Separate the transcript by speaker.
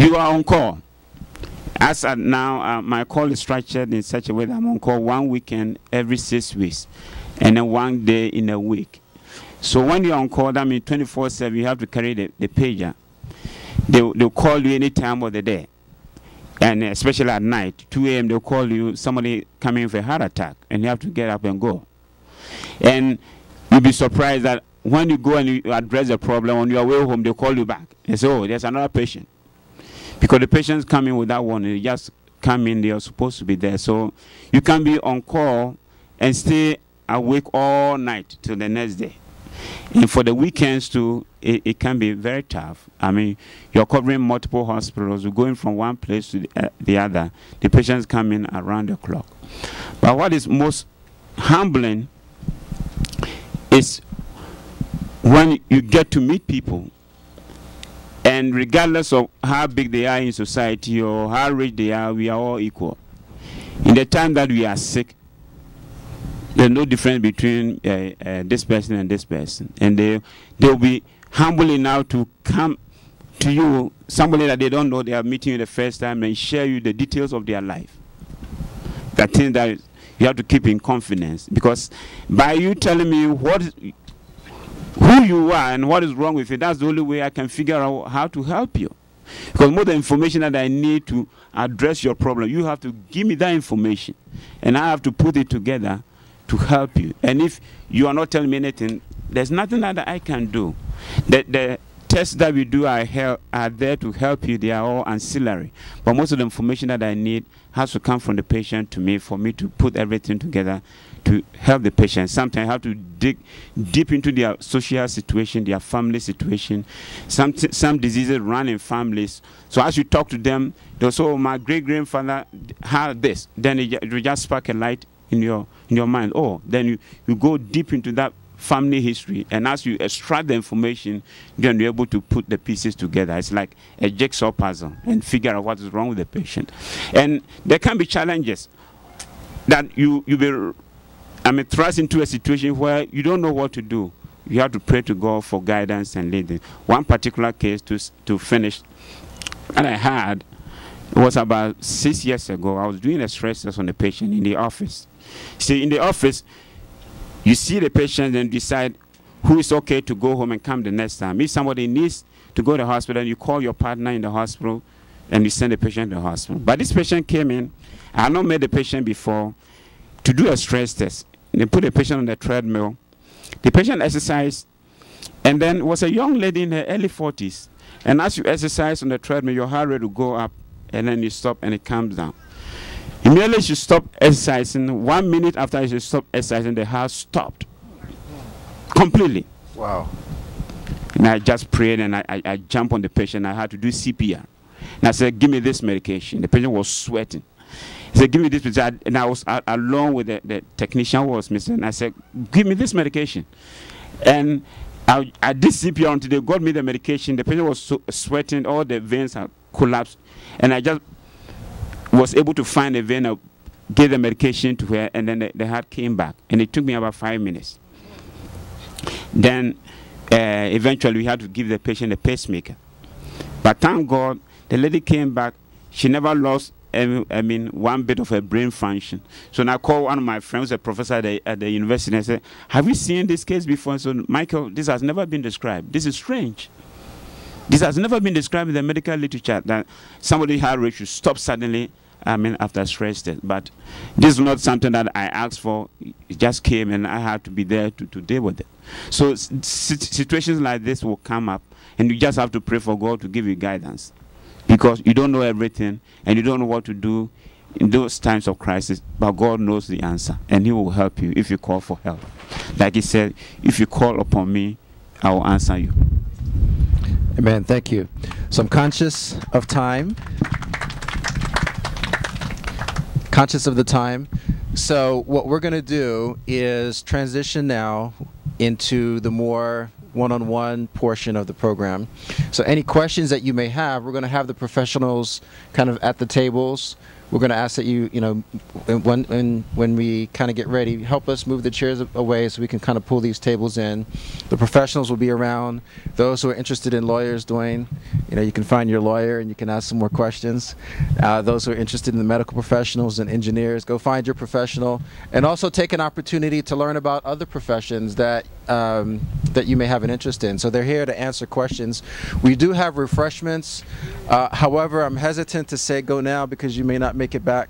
Speaker 1: You are on call. As at now, my call is structured in such a way that I'm on call 1 weekend every 6 weeks, and then 1 day in a week. So when you're on call, that means 24/7, you have to carry the pager. They'll call you any time of the day, and especially at night, 2 a.m. they'll call you, somebody coming for a heart attack, and you have to get up and go. And you'll be surprised that when you go and you address the problem, on your way home, they'll call you back. They say, oh, there's another patient. Because the patients come in without warning, they just come in, they are supposed to be there. So you can be on call and stay awake all night till the next day. And for the weekends too, it can be very tough. I mean, you're covering multiple hospitals, you're going from one place to the other. The patients come in around the clock. But what is most humbling is when you get to meet people, and regardless of how big they are in society or how rich they are, we are all equal. In the time that we are sick, there's no difference between this person and this person. And they'll be humble enough to come to you, somebody that they don't know, they are meeting you the first time, and share you the details of their life. That thing that you have to keep in confidence. Because by you telling me who you are and what is wrong with you, that's the only way I can figure out how to help you. Because more the information that I need to address your problem, you have to give me that information, and I have to put it together to help you. And if you are not telling me anything, there's nothing that I can do. The tests that we do are there to help you. They are all ancillary. But most of the information that I need has to come from the patient to me, for me to put everything together to help the patient. Sometimes I have to dig deep into their social situation, their family situation. Some diseases run in families. So as you talk to them, they'll say, oh, my great-grandfather had this. Then you just spark a light in your mind. Oh, then you go deep into that family history, and as you extract the information, then you're able to put the pieces together. It's like a jigsaw puzzle, and figure out what is wrong with the patient. And there can be challenges that you be thrust into a situation where you don't know what to do. You have to pray to God for guidance and leading. One particular case to finish that I had, it was about 6 years ago. I was doing a stress test on a patient in the office. See, in the office, you see the patient and decide who is okay to go home and come the next time. If somebody needs to go to the hospital, you call your partner in the hospital and you send the patient to the hospital. But this patient came in, I had not met the patient before, to do a stress test. They put the patient on the treadmill. The patient exercised, and then was a young lady in her early 40s. And as you exercise on the treadmill, your heart rate will go up, and then you stop and it comes down. Immediately she stopped exercising. 1 minute after she stopped exercising, the heart stopped completely.
Speaker 2: Wow.
Speaker 1: And I just prayed, and I jumped on the patient. I had to do CPR. And I said, give me this medication. The patient was sweating. He said, give me this medication. And I was along with the technician who was missing. And I said, give me this medication. And I did CPR until they got me the medication. The patient was sweating. All the veins had collapsed. And I just was able to find a vein, gave the medication to her, and then the heart came back. And it took me about 5 minutes. Then eventually we had to give the patient a pacemaker. But thank God, the lady came back. She never lost, one bit of her brain function. So now I called one of my friends, a professor at the university, and I said, have you seen this case before? So, Michael, this has never been described. This is strange. This has never been described in the medical literature, that somebody heart rate should stop suddenly, after stress test. But this is not something that I asked for. It just came, and I had to be there to deal with it. So situations like this will come up, and you just have to pray for God to give you guidance, because you don't know everything, and you don't know what to do in those times of crisis. But God knows the answer, and He will help you if you call for help. Like He said, if you call upon me, I will answer you.
Speaker 2: Amen. Thank you. So I'm conscious of time. Conscious of the time. So what we're going to do is transition now into the more one-on-one portion of the program. So any questions that you may have, we're going to have the professionals kind of at the tables we're going to ask that you, when we kind of get ready, help us move the chairs away so we can kind of pull these tables in. The professionals will be around. Those who are interested in lawyers, Dwayne, you can find your lawyer and you can ask some more questions. Those who are interested in the medical professionals and engineers, go find your professional, and also take an opportunity to learn about other professions that you may have an interest in. So they're here to answer questions. We do have refreshments. However, I'm hesitant to say go now because you may not make it back